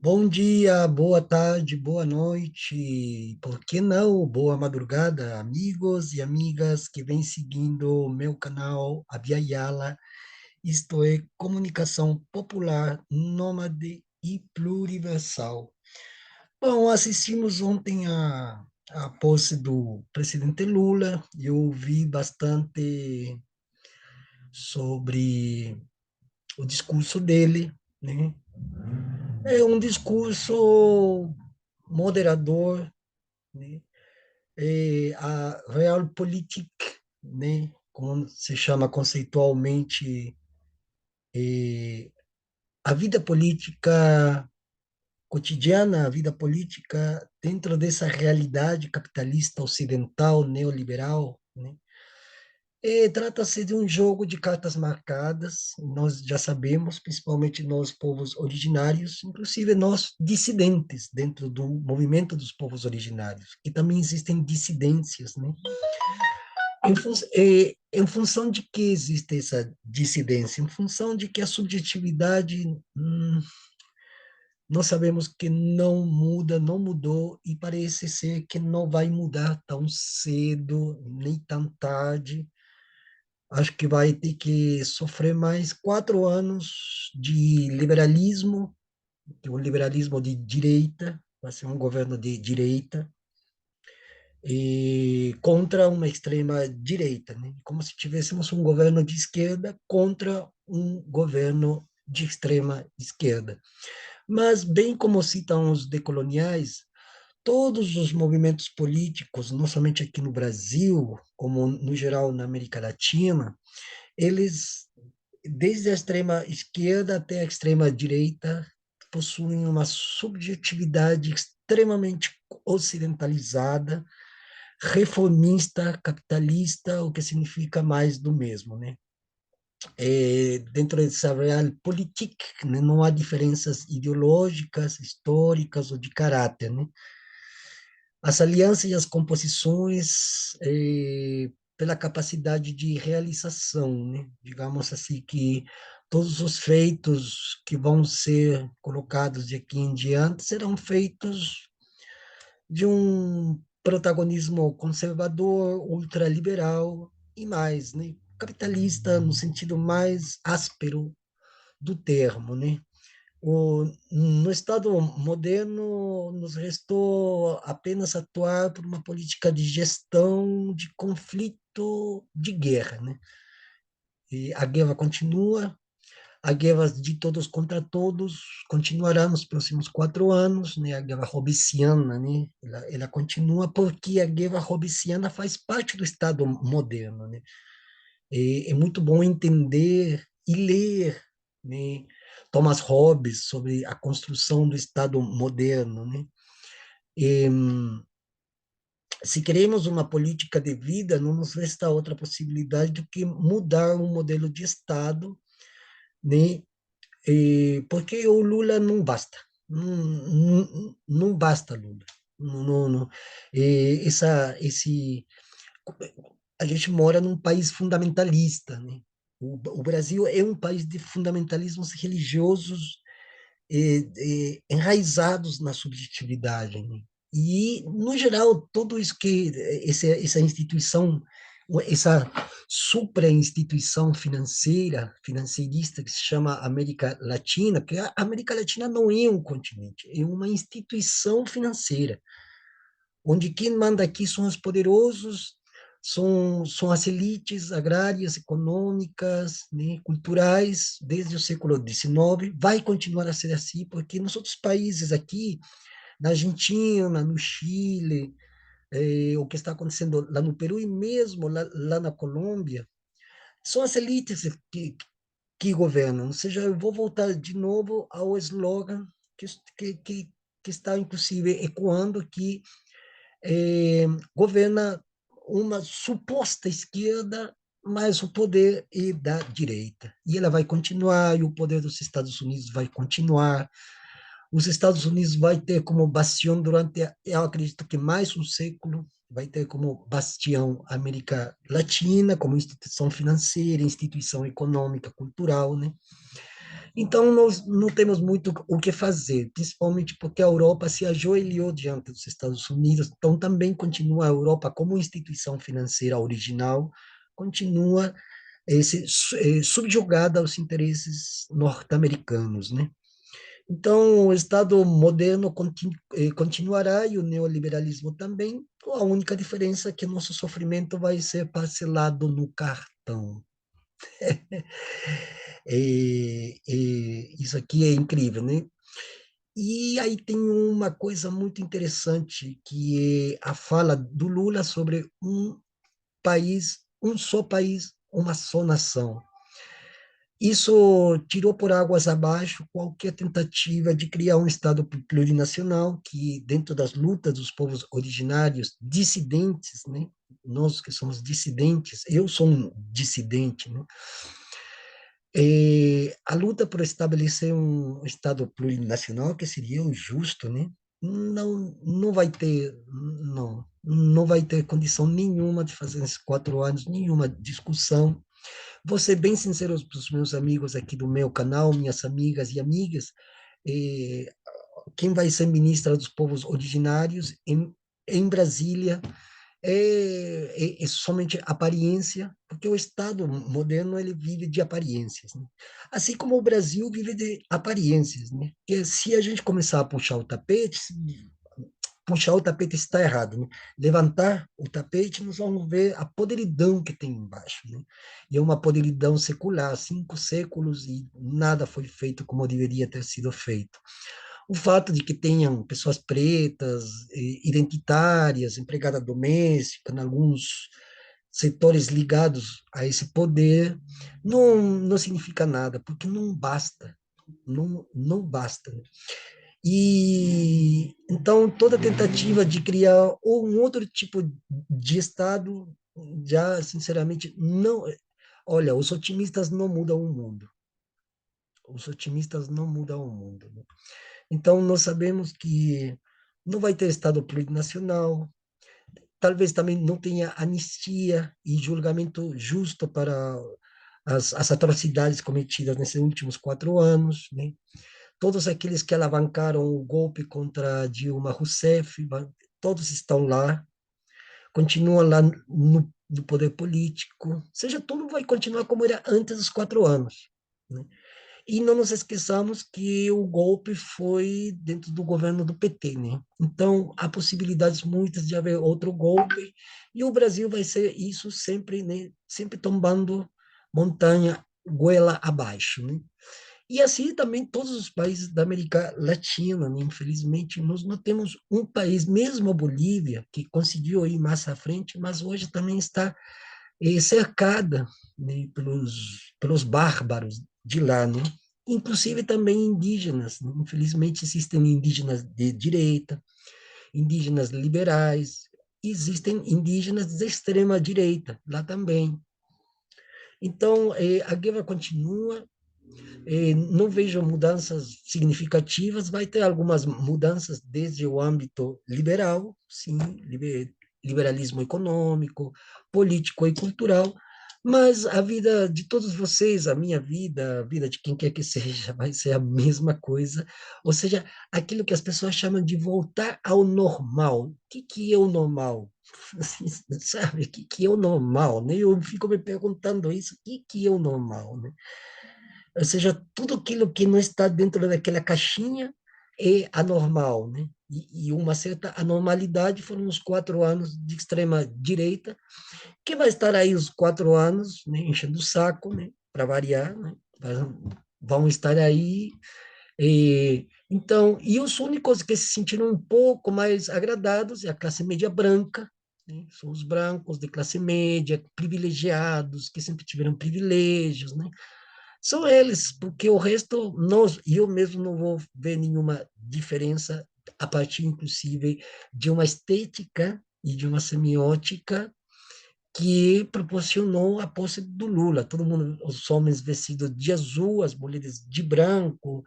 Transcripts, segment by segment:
Bom dia, boa tarde, boa noite, por que não? Boa madrugada, amigos e amigas que vêm seguindo o meu canal Abia Yala, isto é Comunicação Popular, Nômade e Pluriversal. Bom, assistimos ontem a posse do presidente Lula e eu ouvi bastante sobre o discurso dele, né? É um discurso moderador, né? A Realpolitik, né? Como se chama conceitualmente, a vida política cotidiana, a vida política dentro dessa realidade capitalista ocidental, neoliberal, né? Trata-se de um jogo de cartas marcadas, nós já sabemos, principalmente nós, povos originários, inclusive nós, dissidentes, dentro do movimento dos povos originários, que também existem dissidências, né? Em função de que existe essa dissidência? Em função de que a subjetividade, nós sabemos que não muda, não mudou, e parece ser que não vai mudar tão cedo, nem tão tarde. Acho que vai ter que sofrer mais 4 anos de liberalismo, que é um liberalismo de direita, vai ser um governo de direita, e contra uma extrema direita, né? Como se tivéssemos um governo de esquerda contra um governo de extrema esquerda. Mas, bem como citam os decoloniais, todos os movimentos políticos, não somente aqui no Brasil, como no geral na América Latina, eles, desde a extrema esquerda até a extrema direita, possuem uma subjetividade extremamente ocidentalizada, reformista, capitalista, o que significa mais do mesmo, né? Dentro dessa realpolitik, né, não há diferenças ideológicas, históricas ou de caráter, né? As alianças e as composições, pela capacidade de realização, né? Digamos assim que todos os feitos que vão ser colocados de aqui em diante serão feitos de um protagonismo conservador, ultraliberal e mais, né? Capitalista no sentido mais áspero do termo, né? No Estado moderno, nos restou apenas atuar por uma política de gestão de conflito de guerra, né? E a guerra continua, a guerra de todos contra todos continuará nos próximos 4 anos, né? A guerra hobbesiana, né? Ela continua porque a guerra hobbesiana faz parte do Estado moderno, né? É muito bom entender e ler, né, Thomas Hobbes sobre a construção do Estado moderno, né? E, se queremos uma política de vida, não nos resta outra possibilidade do que mudar o modelo de Estado, né? Porque o Lula não basta. Não basta Lula. Não. A gente mora num país fundamentalista, né? O Brasil é um país de fundamentalismos religiosos enraizados na subjetividade, né? E, no geral, tudo isso que essa instituição, essa supra-instituição financeira, financeirista que se chama América Latina, porque a América Latina não é um continente, é uma instituição financeira, onde quem manda aqui são os poderosos, são as elites agrárias, econômicas, né, culturais, desde o século XIX, vai continuar a ser assim, porque nos outros países aqui, na Argentina, no Chile, o que está acontecendo lá no Peru e mesmo lá na Colômbia, são as elites que governam. Ou seja, eu vou voltar de novo ao slogan que, que, que, que está, inclusive, ecoando aqui, governa uma suposta esquerda, mas o poder é da direita. E ela vai continuar, e o poder dos Estados Unidos vai continuar. Os Estados Unidos vai ter como bastião durante, eu acredito que mais um século, vai ter como bastião a América Latina, como instituição financeira, instituição econômica, cultural, né? Então, nós não temos muito o que fazer, principalmente porque a Europa se ajoelhou diante dos Estados Unidos, então também continua a Europa como instituição financeira original, continua subjugada aos interesses norte-americanos, né? Então, o Estado moderno continuará e o neoliberalismo também, com a única diferença é que nosso sofrimento vai ser parcelado no cartão. Isso aqui é incrível, né? E aí tem uma coisa muito interessante, que é a fala do Lula sobre um país, um só país, uma só nação. Isso tirou por águas abaixo qualquer tentativa de criar um Estado plurinacional que, dentro das lutas dos povos originários, dissidentes, né? Nós que somos dissidentes, eu sou um dissidente, né? A luta por estabelecer um Estado plurinacional, que seria o justo, né? Não vai ter, não vai ter condição nenhuma de fazer nesses 4 anos, nenhuma discussão. Vou ser bem sincero para os meus amigos aqui do meu canal, minhas amigas e amigas, eh, quem vai ser ministra dos povos originários em Brasília é somente aparência, porque o Estado moderno ele vive de aparências, né? Assim como o Brasil vive de aparências, né? Que se a gente começar a puxar o tapete está errado, né? Levantar o tapete, nós vamos ver a podridão que tem embaixo, né? E é uma podridão secular, 5 séculos e nada foi feito como deveria ter sido feito. O fato de que tenham pessoas pretas, identitárias, empregada doméstica, em alguns setores ligados a esse poder, não significa nada, porque não basta, não basta. Né? E então toda tentativa de criar um outro tipo de Estado, já sinceramente não. Olha, os otimistas não mudam o mundo. Os otimistas não mudam o mundo. Né? Então, nós sabemos que não vai ter Estado plurinacional, talvez também não tenha anistia e julgamento justo para as atrocidades cometidas nesses últimos 4 anos, né? Todos aqueles que alavancaram o golpe contra Dilma Rousseff, todos estão lá, continuam lá no poder político, ou seja, tudo vai continuar como era antes dos 4 anos, né? E não nos esqueçamos que o golpe foi dentro do governo do PT, né? Então, há possibilidades muitas de haver outro golpe, e o Brasil vai ser isso sempre, né? Sempre tombando montanha, goela abaixo, né? E assim também todos os países da América Latina, né? Infelizmente, nós não temos um país, mesmo a Bolívia, que conseguiu ir mais à frente, mas hoje também está cercada, né, pelos bárbaros de lá, né? Inclusive também indígenas. Né? Infelizmente, existem indígenas de direita, indígenas liberais, existem indígenas de extrema direita lá também. Então, a guerra continua, não vejo mudanças significativas, vai ter algumas mudanças desde o âmbito liberal, sim, liberalismo econômico, político e cultural, mas a vida de todos vocês, a minha vida, a vida de quem quer que seja, vai ser a mesma coisa, ou seja, aquilo que as pessoas chamam de voltar ao normal. O que é o normal? Assim, sabe, o que é o normal? Né? Eu fico me perguntando isso, o que é o normal? Né? Ou seja, tudo aquilo que não está dentro daquela caixinha é anormal, né? E uma certa anormalidade foram os 4 anos de extrema direita, que vai estar aí os 4 anos, né, enchendo o saco, né, para variar, né? Vão estar aí. Então, e os únicos que se sentiram um pouco mais agradados é a classe média branca, né? São os brancos de classe média, privilegiados, que sempre tiveram privilégios, né? São eles, porque o resto, nós, eu mesmo não vou ver nenhuma diferença a partir, inclusive, de uma estética e de uma semiótica que proporcionou a posse do Lula. Todo mundo, os homens vestidos de azul, as mulheres de branco,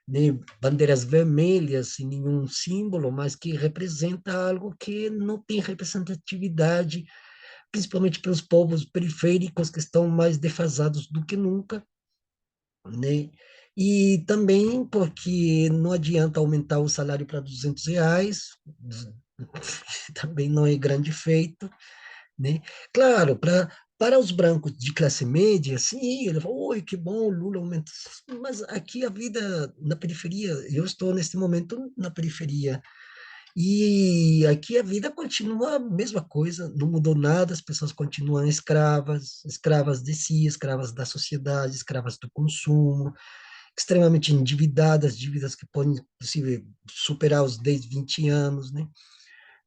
né, bandeiras vermelhas, sem nenhum símbolo, mas que representa algo que não tem representatividade, principalmente para os povos periféricos que estão mais defasados do que nunca, né? E também porque não adianta aumentar o salário para R$ 200, também não é grande feito, né? Claro, para os brancos de classe média, sim, ele falou, oi, que bom, o Lula aumenta. Mas aqui a vida na periferia, eu estou neste momento na periferia, e aqui a vida continua a mesma coisa, não mudou nada, as pessoas continuam escravas, escravas de si, escravas da sociedade, escravas do consumo, extremamente endividadas, dívidas que podem, inclusive, superar os 10, 20 anos, né?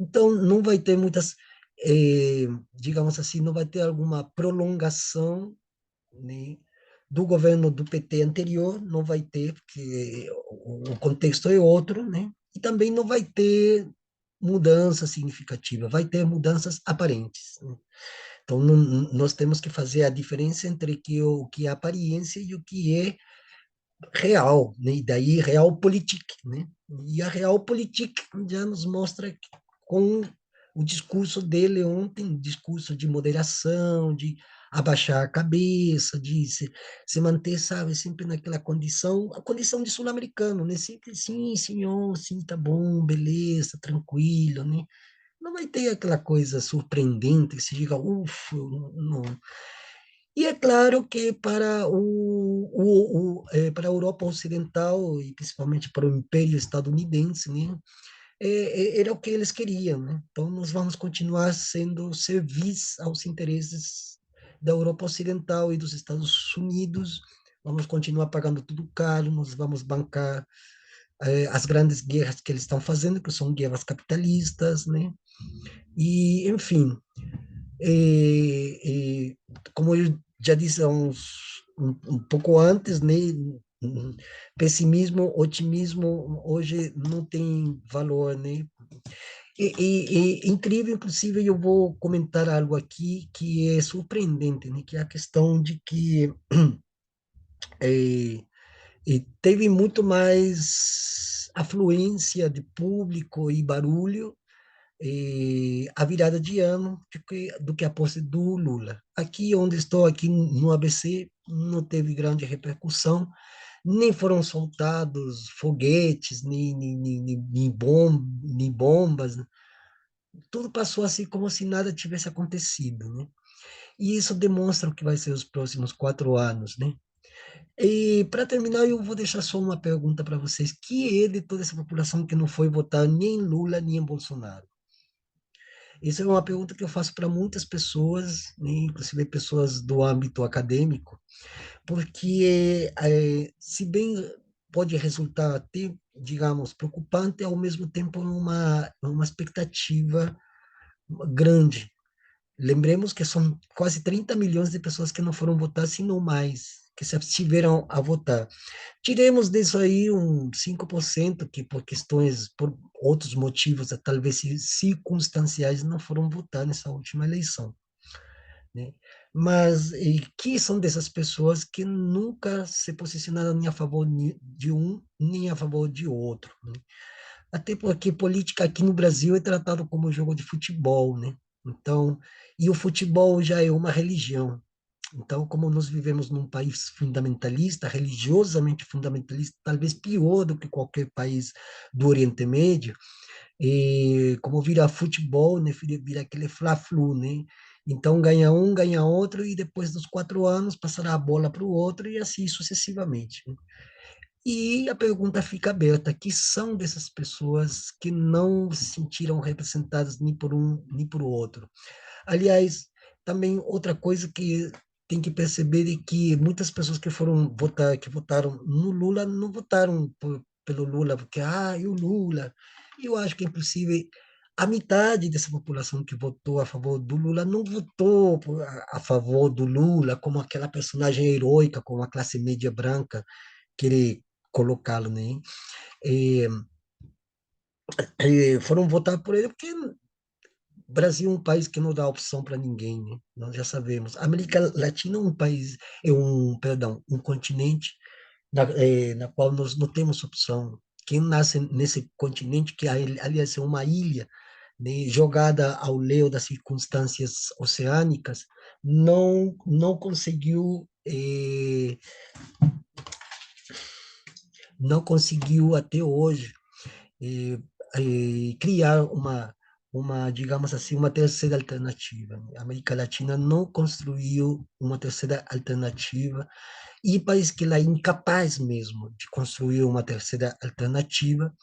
Então, não vai ter muitas, digamos assim, não vai ter alguma prolongação, né, do governo do PT anterior, não vai ter, porque o contexto é outro, né? E também não vai ter mudança significativa, vai ter mudanças aparentes, né? Então, nós temos que fazer a diferença entre o que é aparência e o que é real, né? E daí realpolitik, né? E a realpolitik já nos mostra que, com o discurso dele ontem, discurso de moderação, de abaixar a cabeça, de se manter, sabe, sempre naquela condição, a condição de sul-americano, né? Sempre, sim, senhor, sim, tá bom, beleza, tranquilo, né? Não vai ter aquela coisa surpreendente que se diga, ufa, não. E é claro que para a Europa Ocidental, e principalmente para o Império Estadunidense, né, era o que eles queriam, né? Então, nós vamos continuar sendo servis aos interesses da Europa Ocidental e dos Estados Unidos, vamos continuar pagando tudo caro, nós vamos bancar as grandes guerras que eles estão fazendo, que são guerras capitalistas, né? E, enfim, e, como eu já disse um pouco antes, né, pessimismo, otimismo hoje não tem valor, né? Incrível, inclusive, eu vou comentar algo aqui que é surpreendente, né? Que é a questão de que é, teve muito mais afluência de público e barulho a virada de ano do que a posse do Lula. Aqui onde estou, aqui no ABC, não teve grande repercussão, nem foram soltados foguetes, nem bombas, né? Tudo passou assim como se nada tivesse acontecido, né? E isso demonstra o que vai ser os próximos 4 anos, né? E para terminar, eu vou deixar só uma pergunta para vocês: que é de toda essa população que não foi votar nem em Lula nem em Bolsonaro? Isso é uma pergunta que eu faço para muitas pessoas, né, inclusive pessoas do âmbito acadêmico, porque, se bem pode resultar até, digamos, preocupante, ao mesmo tempo uma expectativa grande. Lembremos que são quase 30 milhões de pessoas que não foram votar, se não mais, que se abstiveram a votar. Tiremos disso aí um 5% que por questões, por outros motivos, talvez circunstanciais, não foram votar nessa última eleição, né? Mas que são dessas pessoas que nunca se posicionaram nem a favor de um, nem a favor de outro, né? Até porque política aqui no Brasil é tratado como jogo de futebol, né? Então, e o futebol já é uma religião. Então, como nós vivemos num país fundamentalista, religiosamente fundamentalista, talvez pior do que qualquer país do Oriente Médio, e como vira futebol, né, vira aquele fla-flu, né? Então, ganha um, ganha outro, e depois dos 4 anos passará a bola para o outro, e assim sucessivamente, né? E a pergunta fica aberta: que são dessas pessoas que não se sentiram representadas nem por um nem por outro? Aliás, também outra coisa que tem que perceber é que muitas pessoas que foram votar, que votaram no Lula, não votaram pelo Lula, porque, e o Lula. Eu acho que, inclusive, a metade dessa população que votou a favor do Lula não votou a favor do Lula como aquela personagem heróica, como a classe média branca querer colocá-lo, né? E, foram votar por ele porque o Brasil é um país que não dá opção para ninguém, né? Nós já sabemos. A América Latina é um país, perdão, um continente na qual nós não temos opção. Quem nasce nesse continente, que aliás é uma ilha, né, jogada ao léu das circunstâncias oceânicas, não conseguiu não conseguiu até hoje criar digamos assim, uma terceira alternativa. A América Latina não construiu uma terceira alternativa e parece que ela é incapaz mesmo de construir uma terceira alternativa,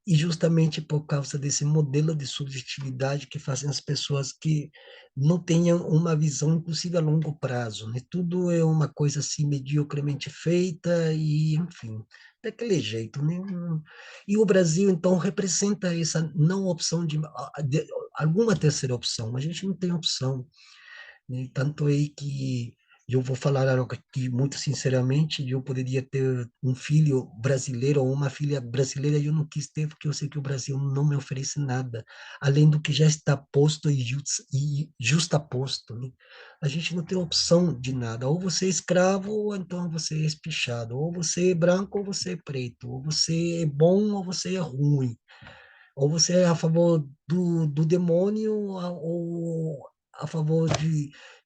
e justamente por causa desse modelo de subjetividade que fazem as pessoas que não tenham uma visão, inclusive a longo prazo, né? Tudo é uma coisa assim mediocremente feita e, enfim, daquele jeito, né? E o Brasil, então, representa essa não opção de alguma terceira opção. A gente não tem opção, né? Tanto é que eu vou falar algo aqui muito sinceramente, eu poderia ter um filho brasileiro ou uma filha brasileira, e eu não quis ter porque eu sei que o Brasil não me oferece nada, além do que já está posto e justaposto, né? A gente não tem opção de nada, ou você é escravo, ou então você é espichado, ou você é branco, ou você é preto, ou você é bom, ou você é ruim. Ou você é a favor do demônio, ou a favor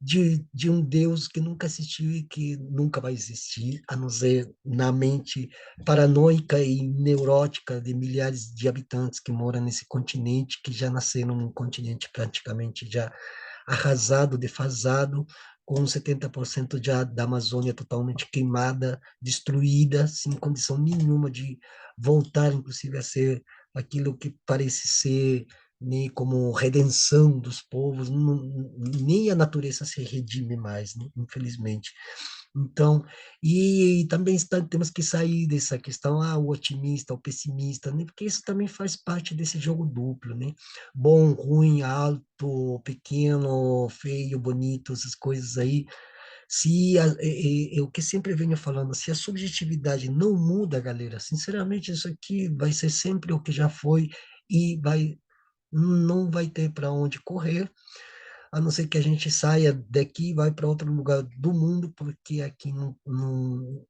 de um Deus que nunca existiu e que nunca vai existir, a não ser na mente paranoica e neurótica de milhares de habitantes que moram nesse continente, que já nasceram num continente praticamente já arrasado, defasado, com 70% já da Amazônia totalmente queimada, destruída, sem condição nenhuma de voltar, inclusive, a ser aquilo que parece ser, né, como redenção dos povos, nem a natureza se redime mais, né, infelizmente. Então, e também temos que sair dessa questão, o otimista, o pessimista, né? Porque isso também faz parte desse jogo duplo, né? Bom, ruim, alto, pequeno, feio, bonito, essas coisas aí. Se o que sempre venho falando, se a subjetividade não muda, galera, sinceramente, isso aqui vai ser sempre o que já foi e não vai ter para onde correr, a não ser que a gente saia daqui e vá para outro lugar do mundo, porque aqui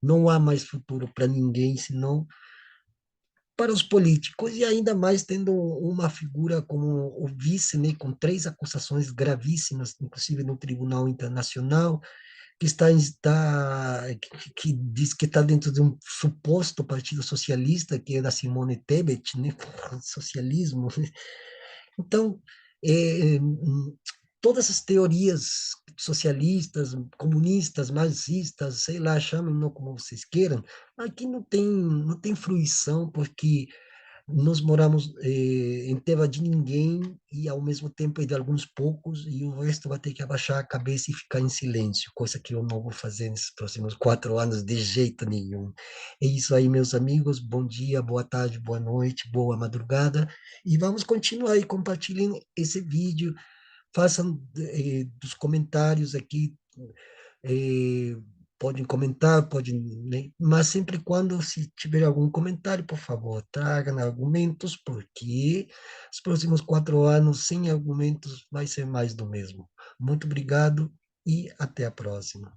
não há mais futuro para ninguém, senão para os políticos, e ainda mais tendo uma figura como o vice, né, com três acusações gravíssimas, inclusive no Tribunal Internacional, que diz que está dentro de um suposto partido socialista, que é da Simone Tebet, né, socialismo. Então, todas as teorias socialistas, comunistas, marxistas, sei lá, chamem-no como vocês queiram, aqui não tem fruição, porque nós moramos em terra de ninguém e, ao mesmo tempo, é de alguns poucos, e o resto vai ter que abaixar a cabeça e ficar em silêncio, coisa que eu não vou fazer nesses próximos 4 anos de jeito nenhum. É isso aí, meus amigos. Bom dia, boa tarde, boa noite, boa madrugada. E vamos continuar aí, compartilhem esse vídeo, façam dos comentários aqui, eh, podem comentar, podem, né? Mas sempre quando se tiver algum comentário, por favor, tragam argumentos, porque os próximos 4 anos sem argumentos vai ser mais do mesmo. Muito obrigado e até a próxima.